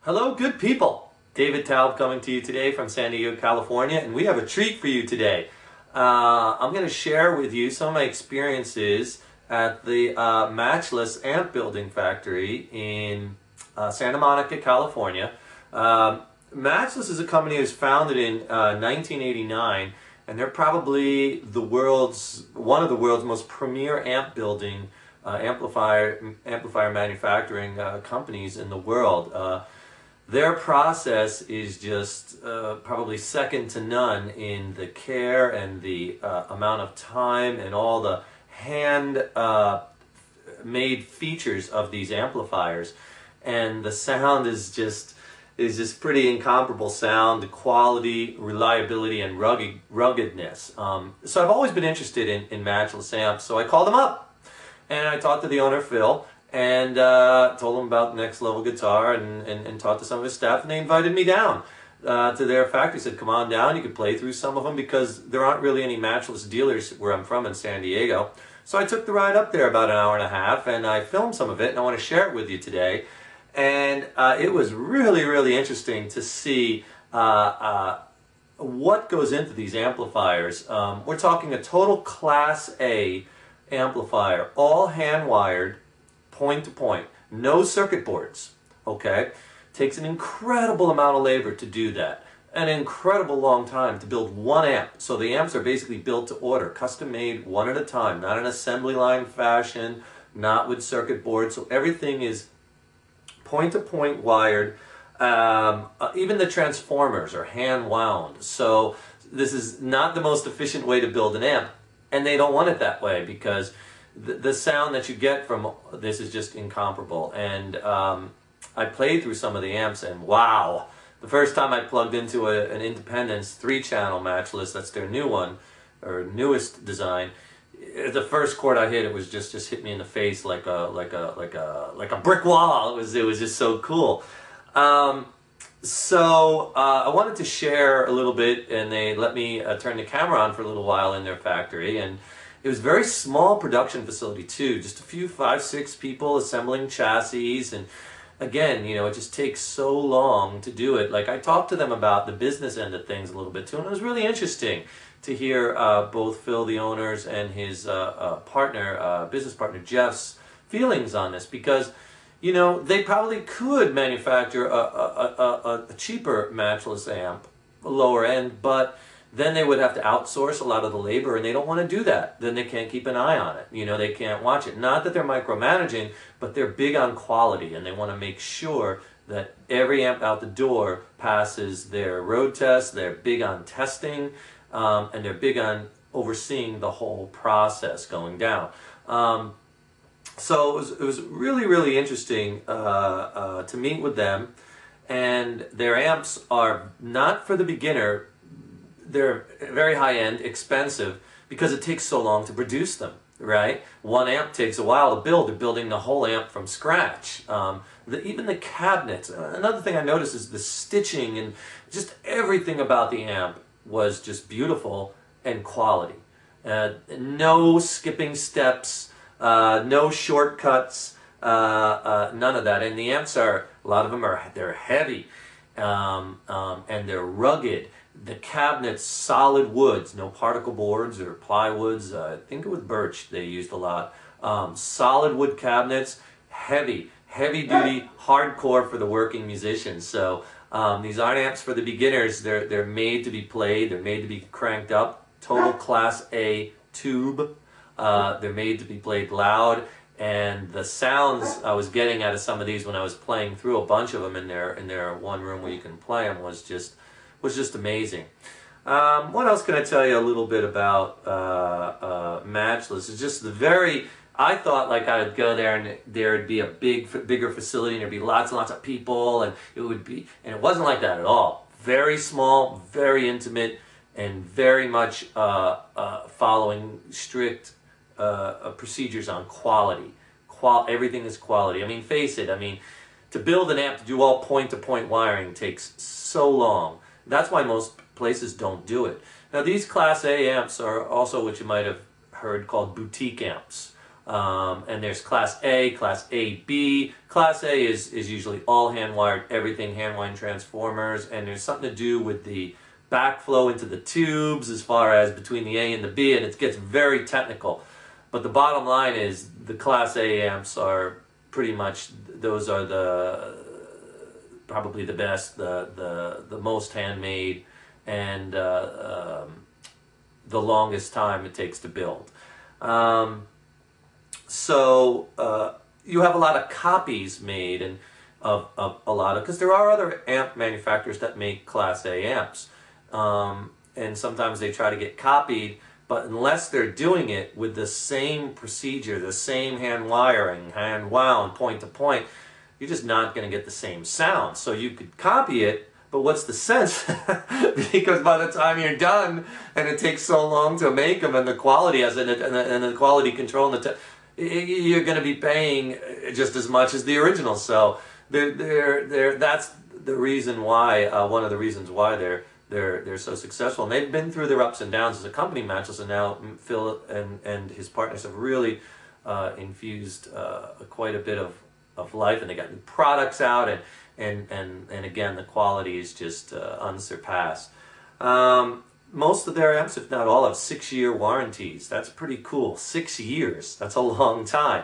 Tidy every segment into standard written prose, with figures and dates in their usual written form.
Hello, good people. David Taub coming to you today from San Diego, California, and we have a treat for you today. I'm going to share with you some of my experiences at the Matchless Amp Building Factory in Santa Monica, California. Matchless is a company that was founded in 1989, and they're probably one of the world's most premier amp building amplifier manufacturing companies in the world. Their process is just probably second to none in the care and the amount of time and all the hand-made features of these amplifiers. And the sound is just pretty incomparable sound, the quality, reliability, and ruggedness. So I've always been interested in Matchless amps, so I called them up. And I talked to the owner, Phil, and told him about Next Level Guitar and talked to some of his staff, and they invited me down to their factory. Said, come on down, you could play through some of them because there aren't really any Matchless dealers where I'm from in San Diego. So I took the ride up there about an hour and a half, and I filmed some of it, and I want to share it with you today. And it was really, really interesting to see what goes into these amplifiers. We're talking a total Class A amplifier, all hand-wired, point to point, no circuit boards, okay? Takes an incredible amount of labor to do that, an incredible long time to build one amp. So the amps are basically built to order, custom made, one at a time, not in assembly line fashion, not with circuit boards, so everything is point to point wired. Even the transformers are hand wound, so this is not the most efficient way to build an amp. And they don't want it that way because the sound that you get from this is just incomparable. And I played through some of the amps, and wow! The first time I plugged into an Independence 3-channel Matchless, that's their new one, or newest design. The first chord I hit, it was just hit me in the face like a brick wall. It was just so cool. So I wanted to share a little bit, and they let me turn the camera on for a little while in their factory, and it was a very small production facility too, just a few 5-6 people assembling chassis, and again, you know, it just takes so long to do it. Like, I talked to them about the business end of things a little bit too, and it was really interesting to hear both Phil, the owners, and his business partner Jeff's feelings on this, because you know, they probably could manufacture a cheaper Matchless amp, a lower end, but then they would have to outsource a lot of the labor, and they don't want to do that. Then they can't keep an eye on it. You know, they can't watch it. Not that they're micromanaging, but they're big on quality, and they want to make sure that every amp out the door passes their road test. They're big on testing, and they're big on overseeing the whole process going down. So it was really, really interesting to meet with them, and their amps are not for the beginner. They're very high-end, expensive, because it takes so long to produce them, right? One amp takes a while to build. They're building the whole amp from scratch. Even the cabinets. Another thing I noticed is the stitching, and just everything about the amp was just beautiful and quality. No skipping steps. No shortcuts, none of that. And the amps a lot of them they're heavy, and they're rugged. The cabinets, solid woods, no particle boards or plywoods. I think it was birch they used a lot. Solid wood cabinets, heavy duty, hardcore for the working musicians. So these aren't amps for the beginners. They're made to be played. They're made to be cranked up. Total Class A tube. They're made to be played loud, and the sounds I was getting out of some of these when I was playing through a bunch of them in their one room where you can play them was just amazing. What else can I tell you a little bit about Matchless? It's just I thought like I would go there and there'd be a bigger facility, and there'd be lots and lots of people, and it wasn't like that at all. Very small, very intimate, and very much following strict procedures on quality. Everything is quality. I mean, face it, I mean, to build an amp, to do all point-to-point wiring takes so long. That's why most places don't do it. Now, these Class A amps are also what you might have heard called boutique amps. And there's Class A, Class AB. Class A is usually all hand-wired, everything hand-wired transformers, and there's something to do with the backflow into the tubes as far as between the A and the B, and it gets very technical. But the bottom line is the Class A amps are pretty much, those are probably the best, the most handmade, and the longest time it takes to build. So you have a lot of copies made and of a lot of, because there are other amp manufacturers that make Class A amps, and sometimes they try to get copied, but unless they're doing it with the same procedure, the same hand wiring, hand wound, point to point, you're just not going to get the same sound. So you could copy it, but what's the sense? Because by the time you're done, and it takes so long to make them, and the quality and the quality control, and you're going to be paying just as much as the original. So that's the reason why, one of the reasons why they're so successful. And they've been through their ups and downs as a company, Matchless, and now Phil and his partners have really infused quite a bit of life, and they got new products out, and again, the quality is just unsurpassed. Most of their amps, if not all, have 6-year warranties. That's pretty cool. 6 years. That's a long time.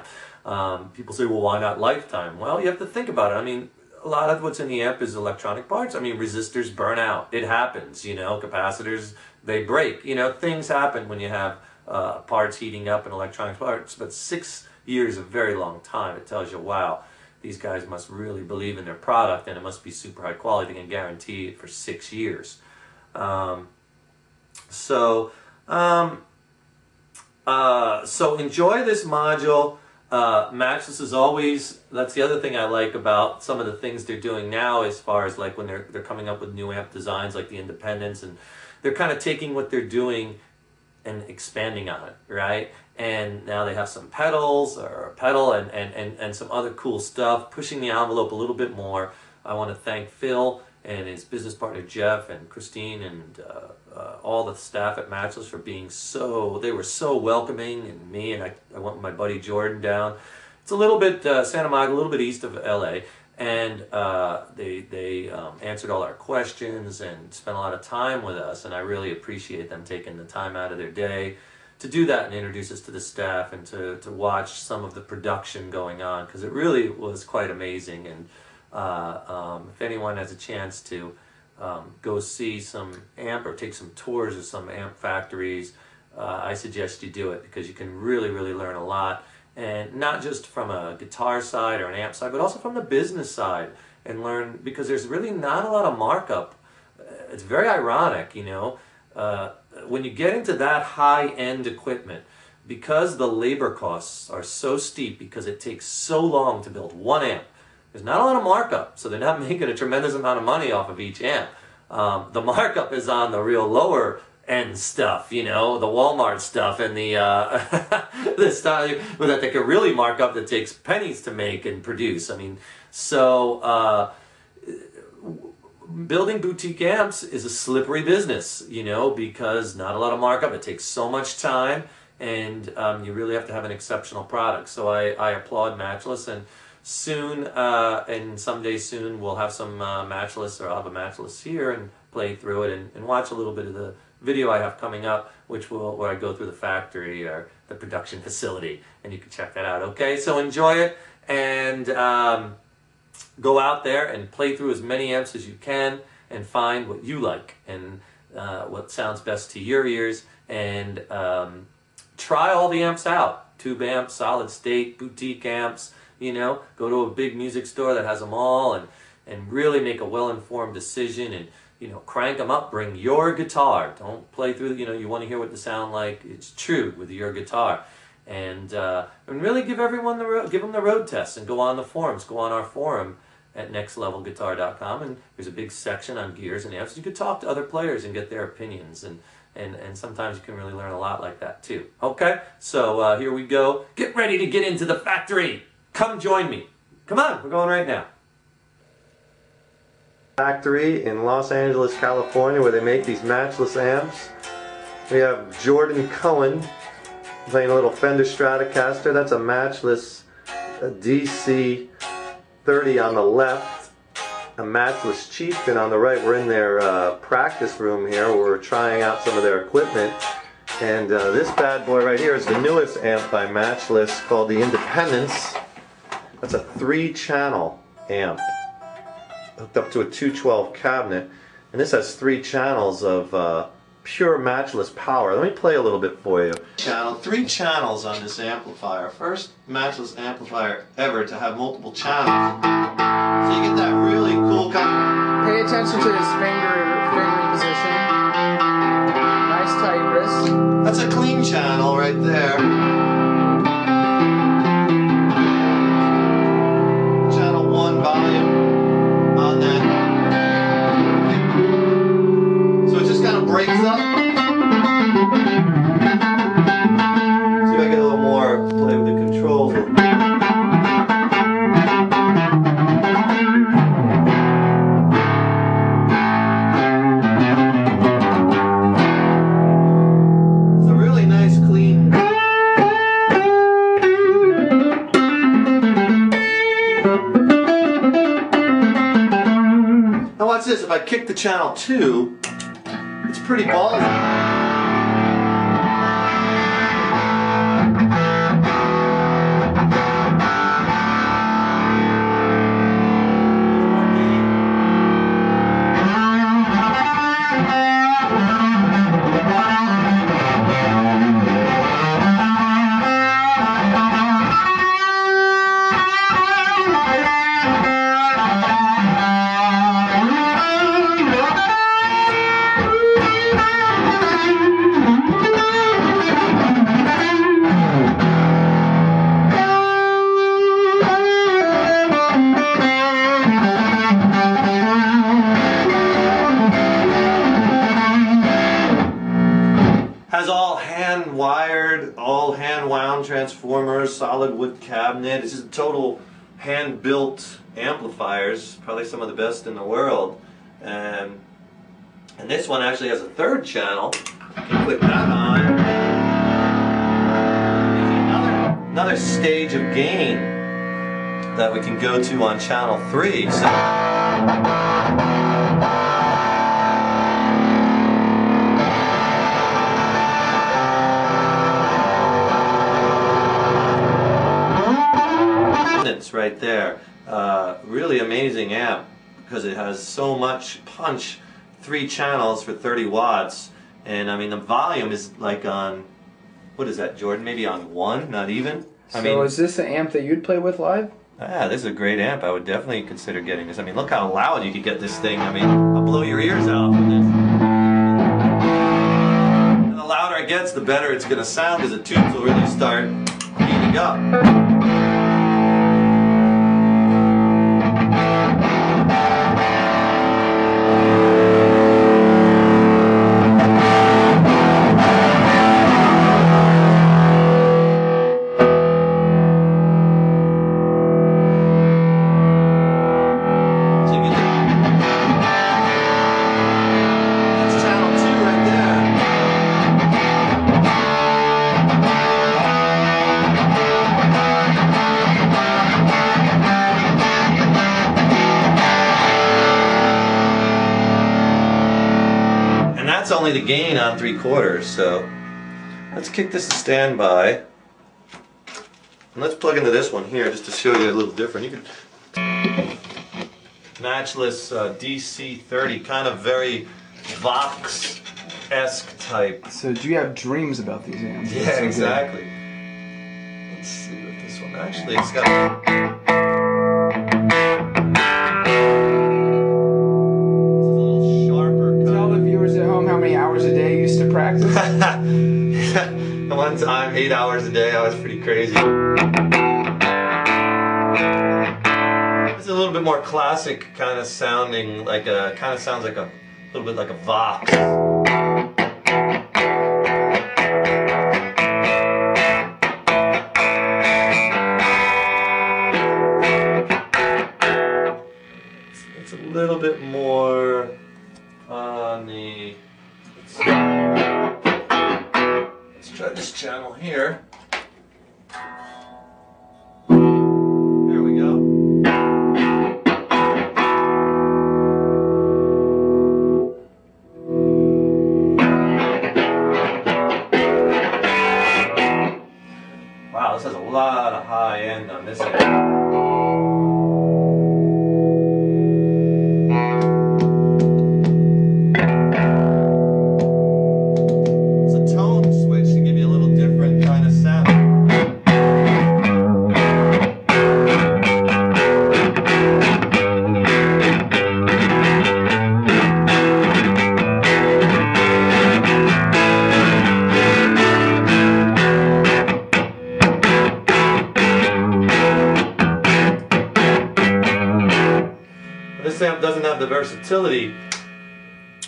People say, well, why not lifetime? Well, you have to think about it. I mean, a lot of what's in the amp is electronic parts. I mean, resistors burn out. It happens, you know. Capacitors, they break. You know, things happen when you have parts heating up in electronic parts. But 6 years is a very long time. It tells you, wow, these guys must really believe in their product, and it must be super high quality. They can guarantee it for 6 years. So enjoy this module. Matchless is always, that's the other thing I like about some of the things they're doing now, as far as like when they're coming up with new amp designs like the Independence, and they're kind of taking what they're doing and expanding on it, right? And now they have some pedals, or a pedal, and some other cool stuff, pushing the envelope a little bit more. I want to thank Phil and his business partner Jeff and Christine and all the staff at Matchless for being they were so welcoming, and me, and I went with my buddy Jordan down. It's a little bit, Santa Monica, a little bit east of LA, and they answered all our questions and spent a lot of time with us, and I really appreciate them taking the time out of their day to do that and introduce us to the staff, and to watch some of the production going on, because it really was quite amazing. And if anyone has a chance to go see some amp, or take some tours of some amp factories, I suggest you do it, because you can really, really learn a lot, and not just from a guitar side or an amp side, but also from the business side, and learn, because there's really not a lot of markup. It's very ironic, you know, when you get into that high-end equipment, because the labor costs are so steep, because it takes so long to build one amp, there's not a lot of markup, so they're not making a tremendous amount of money off of each amp. The markup is on the real lower end stuff, you know, the Walmart stuff, and the the stuff that they can really mark up that takes pennies to make and produce. I mean, so building boutique amps is a slippery business, you know, because not a lot of markup. It takes so much time, and you really have to have an exceptional product. So I applaud Matchless, and soon, and someday soon, we'll have some Matchless, or I'll have a Matchless here and play through it, and watch a little bit of the video I have coming up, where I go through the factory or the production facility, and you can check that out. Okay, so enjoy it, and go out there and play through as many amps as you can, and find what you like, and what sounds best to your ears, and try all the amps out. Tube amps, solid state, boutique amps, you know, go to a big music store that has them all, and really make a well-informed decision, and, you know, crank them up. Bring your guitar. Don't play through, you know, you want to hear what they sound like. It's true with your guitar. And really give everyone give them the road test, and go on the forums. Go on our forum at nextlevelguitar.com, and there's a big section on gears and amps. You could talk to other players and get their opinions, and sometimes you can really learn a lot like that too. Okay, so here we go. Get ready to get into the factory. Come join me. Come on, we're going right now. Factory in Los Angeles, California, where they make these Matchless amps. We have Jordan Cohen Playing a little Fender Stratocaster. That's a matchless DC 30 on the left. A matchless Chieftain on the right. We're in their practice room here where we're trying out some of their equipment. And this bad boy right here is the newest amp by Matchless called the Independence. That's a 3-channel amp hooked up to a 212 cabinet. And this has 3 channels of pure Matchless power. Let me play a little bit for you. 3 channels on this amplifier. First Matchless amplifier ever to have multiple channels. So you get that really cool kind of... Pay attention to his fingering position. Nice tight wrist. That's a clean channel right there. Channel 1 volume on that. So it just kind of breaks up. See if I get a little more play with the controls. Now watch this, if I kick the channel 2, it's pretty ballsy. Has all hand-wired, all hand-wound transformers, solid wood cabinet. It's just total hand-built amplifiers, probably some of the best in the world. And this one actually has a 3rd channel. You can click that on. There's another stage of gain that we can go to on channel 3. Right there. Really amazing amp because it has so much punch. 3 channels for 30 watts, and I mean the volume is like on, what is that, Jordan? Maybe on 1, not even. So is this an amp that you'd play with live? Yeah, this is a great amp. I would definitely consider getting this. I mean, look how loud you could get this thing. I mean, I'll blow your ears out with this. And the louder it gets, the better it's going to sound because the tubes will really start heating up. That's only the gain on 3/4, so let's kick this to standby. And let's plug into this one here just to show you a little different. You can Matchless DC 30, kind of very Vox-esque type. So do you have dreams about these amps? Yeah, exactly. Let's see what this one actually. It's got. Practice? One time, 8 hours a day, I was pretty crazy. It's a little bit more classic kind of sounding, like a, kind of sounds like a little bit like a Vox. It's a little bit more on the. Let's try this channel here. Wow, this has a lot of high end on this end. This amp doesn't have the versatility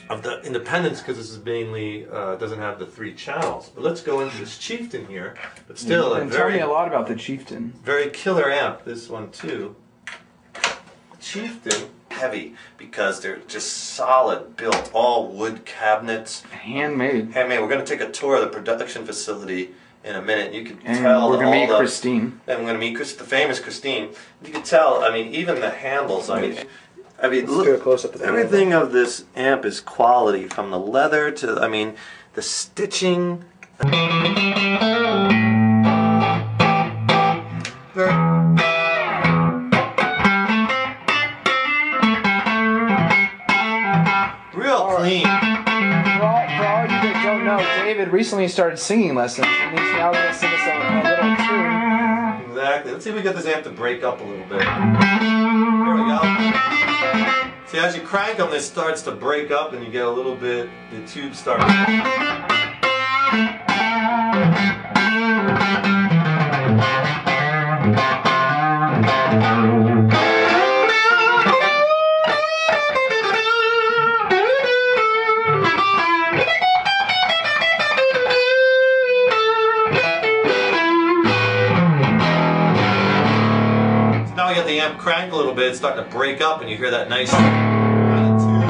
of the independence because this is mainly doesn't have the 3 channels. But let's go into this Chieftain here. But still, and tell me a lot about the Chieftain. Very killer amp. This one too. Chieftain, heavy because they're just solid built, all wood cabinets, handmade. Handmade. We're going to take a tour of the production facility in a minute. You can and tell. We're going to meet Christine. And we're going to meet the famous Christine. You can tell. I mean, even the handles. I mean, let's do a close up of that. Everything of this amp is quality, from the leather to, I mean, the stitching. Real clean. For all you that don't know, David recently started singing lessons, and he's now going to sing us a little tune. Exactly. Let's see if we get this amp to break up a little bit. Here we go. See, as you crank them, this starts to break up, and you get a little bit, the tube starts. Now we get the amp crank a little bit, it's starting to break up, and you hear that nice kind of tune.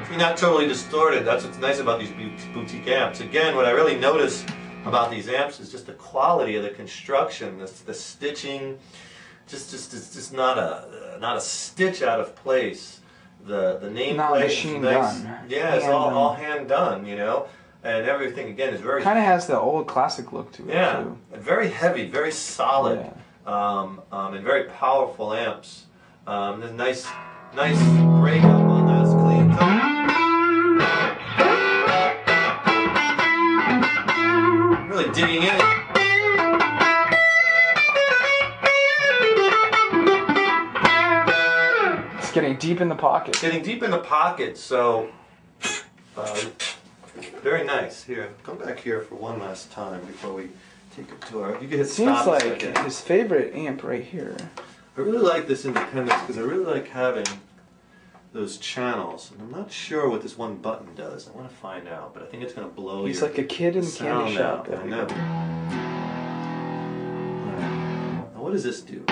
So you're not totally distorted. That's what's nice about these boutique amps. Again, what I really notice about these amps is just the quality of the construction, the stitching. It's just not a stitch out of place. The nameplate is nice. Done. Yeah, it's all hand done, you know. And everything again is very. Kind of has the old classic look to it. Yeah, too. Very heavy, very solid. Yeah. And very powerful amps. There's nice break up on that. It's clean. Really digging in. It's getting deep in the pocket. Getting deep in the pocket. So, very nice. Here, come back here for one last time before we take a tour. You can hit Seems stop like his favorite amp right here. I really like this independence because I really like having those channels. And I'm not sure what this one button does. I want to find out, but I think it's going to blow He's your like a kid in the candy shop. I know. Now what does this do?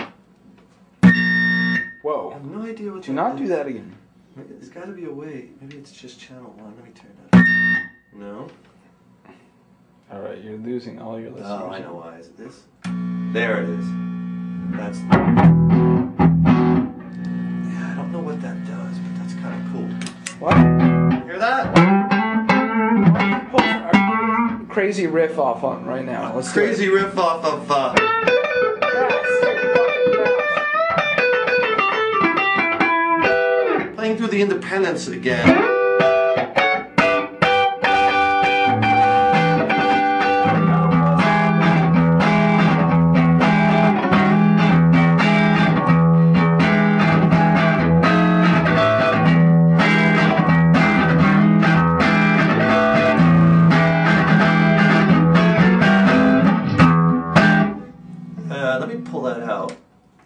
Whoa. I have no idea what Do not do that again. There's got to be a way. Maybe it's just channel 1. Let me turn that up. No? Alright, you're losing all your listeners. Oh, I know why. Is it this? There it is. That's... Yeah, I don't know what that does, but that's kind of cool. What? Hear that? Pull our crazy riff off on right now. Let's Crazy riff off of... Playing through the independence again. Let me pull that out.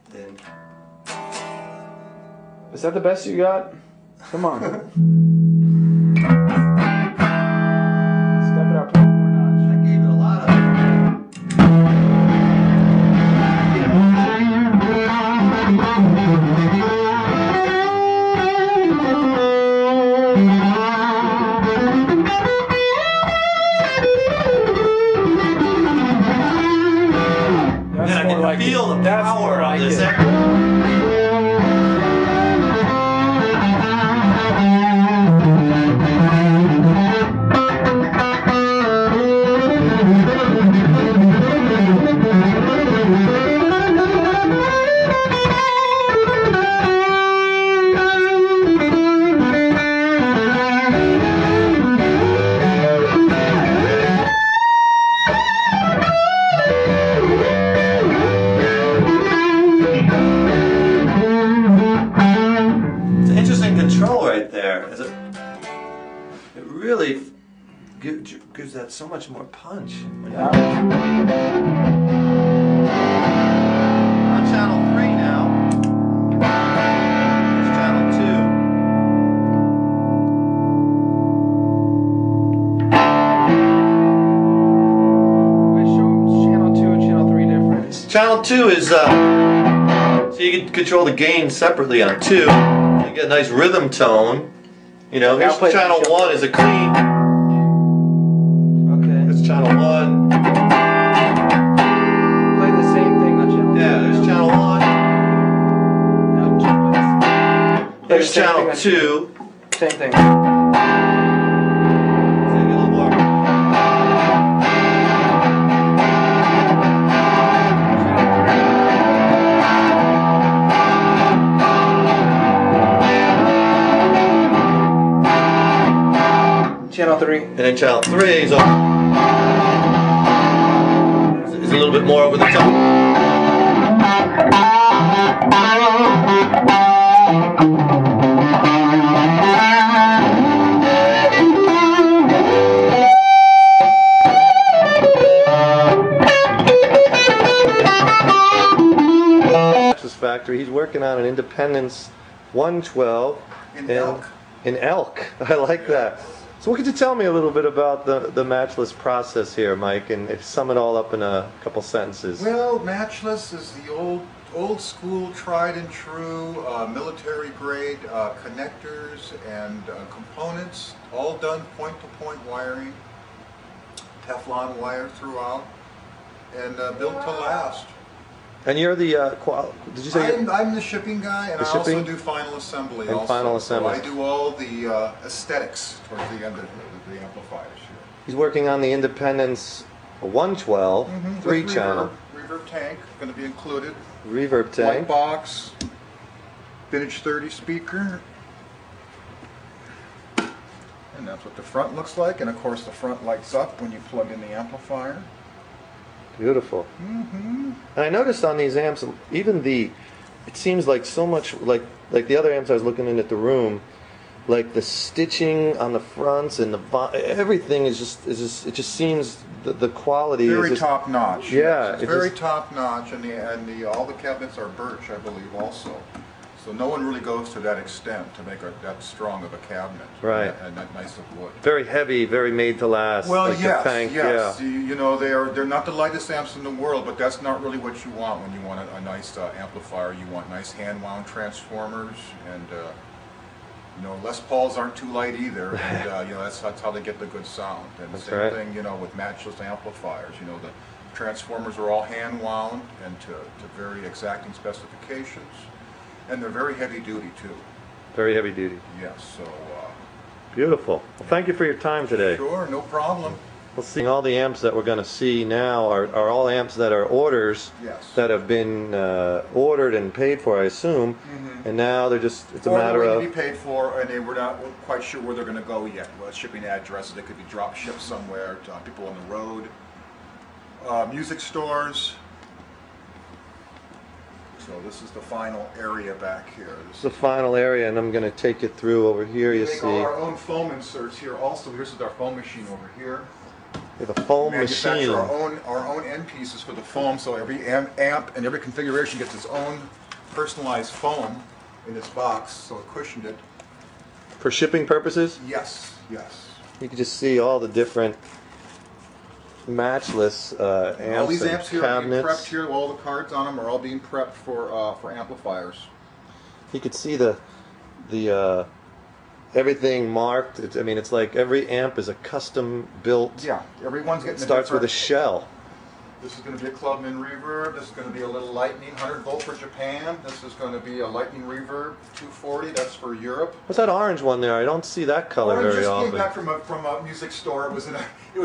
Then. Is that the best you got? Come on. Step it up one more notch. I gave it a lot of... That's more like feel the that's power more of like this. it. gives that so much more punch. Yeah. On channel 3 now. Here's channel Wait, show channel 2 and channel 3 difference.2. Channel 2 is, so you can control the gain separately on 2. You get a nice rhythm tone. You know, here's channel 1 is a clean. Okay. It's channel 1. Play the same thing on channel 2. Yeah, there's channel 1. There's channel 2. Same thing. Channel 3. And then channel 3 is a little bit more over the top. Factory. He's working on an Independence 112 in elk. In elk. I like that. So what could you tell me a little bit about the matchless process here, Mike, and sum it all up in a couple sentences? Well, matchless is the old school, tried and true, military grade connectors and components, all done point-to-point wiring, Teflon wire throughout, and built to last. And you're the did you say I'm the shipping guy, and I also do final assembly. And final assembly. So I do all the aesthetics towards the end of the amplifiers here. He's working on the Independence 112, 3-channel. Reverb tank, going to be included. Reverb tank. Light box. Vintage 30 speaker. And that's what the front looks like. And of course the front lights up when you plug in the amplifier. Beautiful. And I noticed on these amps, even it seems like so much like the other amps I was looking in at the room, like the stitching on the fronts and everything is just it just seems the quality very is just, top notch. Yeah, it's very top notch, and all the cabinets are birch, I believe, also. So no one really goes to that extent to make that strong of a cabinet, right? And that nice of wood. Very heavy, very made to last. Well, like yes, the tank, yes. Yeah. You know, they're not the lightest amps in the world, but that's not really what you want when you want a nice amplifier. You want nice hand-wound transformers, and you know, Les Pauls aren't too light either. And you know, that's how they get the good sound. And the same thing, you know, with matchless amplifiers. You know, the transformers are all hand-wound and to very exacting specifications. And they're very heavy duty too. Very heavy duty. Yes, so. Beautiful. Well, thank you for your time today. Sure, no problem. We'll see. All the amps that we're going to see now are all amps that are orders that have been ordered and paid for, I assume. And now they're just, it's a matter of. To be paid for, and we're not quite sure where they're going to go yet. Well, shipping addresses, they could be drop shipped somewhere to people on the road, music stores. So this is the final area back here. This is the final area, and I'm going to take you through over here. You see. We make all our own foam inserts here. Also, here's our foam machine over here. We have a foam machine. Our own end pieces for the foam. So every amp and every configuration gets its own personalized foam in this box. So it cushioned it. For shipping purposes? Yes. Yes. You can just see all the different matchless amps. All these amps here are being cabinets. prepped here. All the cards on them are all being prepped for amplifiers. You could see the everything marked. I mean, it's like every amp is a custom built. Yeah, everyone's getting. It starts with a shell. This is going to be a Clubman reverb. This is going to be a little Lightning 100 volt for Japan. This is going to be a Lightning reverb 240. That's for Europe. What's that orange one there? I don't see that color very often. Orange just came back from a music store. It was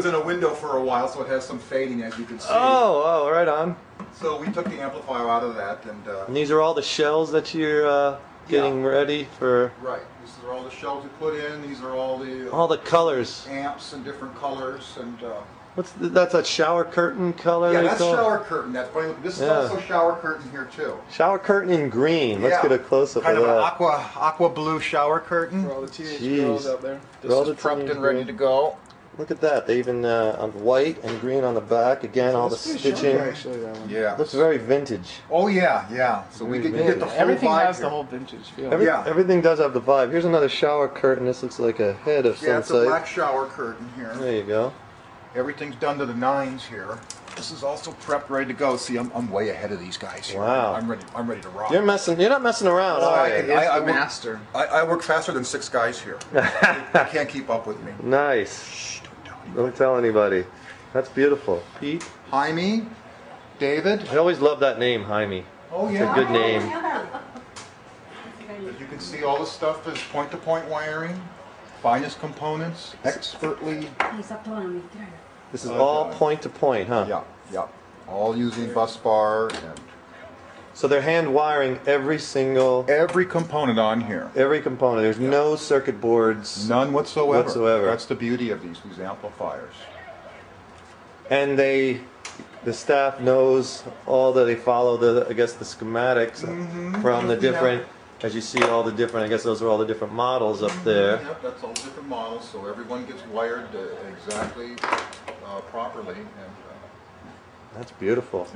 in a window for a while, so it has some fading, as you can see. Oh, right on. So we took the amplifier out of that, and these are all the shells that you're getting ready for. Right. These are all the shells we put in. These are all the colors. Amps in different colors, and. That's a shower curtain color? Yeah, that's shower curtain. That's funny. This is also shower curtain here too. Shower curtain in green. Let's get a close up of that. Kind of an aqua blue shower curtain. For all the teenage girls out there. This is prepped and ready to go. Look at that. They even on white and green on the back. Again, all the That's pretty stitching. sharp, actually, that one. Yeah. Looks very vintage. Oh yeah, yeah. So we get, you get the full Everything vibe has here. the whole vintage feel. Yeah. Everything does have the vibe. Here's another shower curtain. This looks like a head of Yeah, some it's a type. black shower curtain here. There you go. Everything's done to the nines here. This is also prepped, ready to go. See, I'm way ahead of these guys here. Wow. I'm ready to rock. You're not messing around, Oh, are I you? can- It's I the work- master. I work faster than 6 guys here. They can't keep up with me. Nice. Shh, don't tell anyone. Don't tell anybody. That's beautiful. Pete. Jaime, David. I always love that name, Jaime. Oh It's yeah. a good name. As you can see, all this stuff is point-to-point wiring, finest components, expertly. This is all point to point, huh? Yeah. All using bus bar and So they're hand wiring every component on here. component. There's no circuit boards. None whatsoever. Whatsoever. That's the beauty of these amplifiers. And the staff knows they follow the schematics from the different, as you see all the different, I guess those are all the different models up there. Yep, that's all different models, so everyone gets wired exactly properly. And, That's beautiful.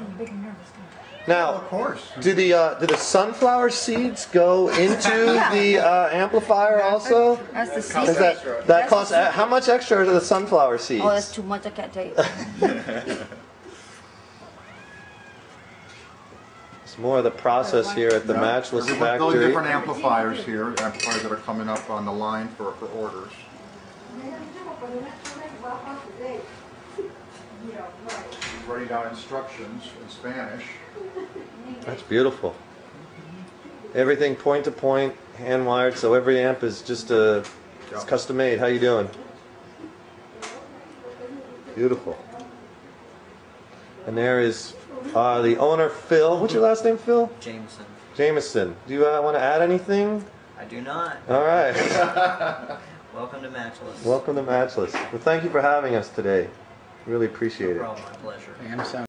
Now, of course. do the sunflower seeds go into the amplifier also? That's the Is secret. that costs how much extra are the sunflower seeds? Oh, that's too much. I can't tell you. It's more of the process here at the Matchless Those factory. different amplifiers here, amplifiers that are coming up on the line for orders. He's writing down instructions in Spanish. That's beautiful. Everything point to point, hand wired, so every amp is just it's custom made. How you doing? Beautiful. And there is the owner, Phil. What's your last name, Phil? Jameson. Jameson. Do you want to add anything? I do not. All right. Welcome to Matchless. Welcome to Matchless. Well, thank you for having us today. Really appreciate No it. problem, my pleasure. Damn, sound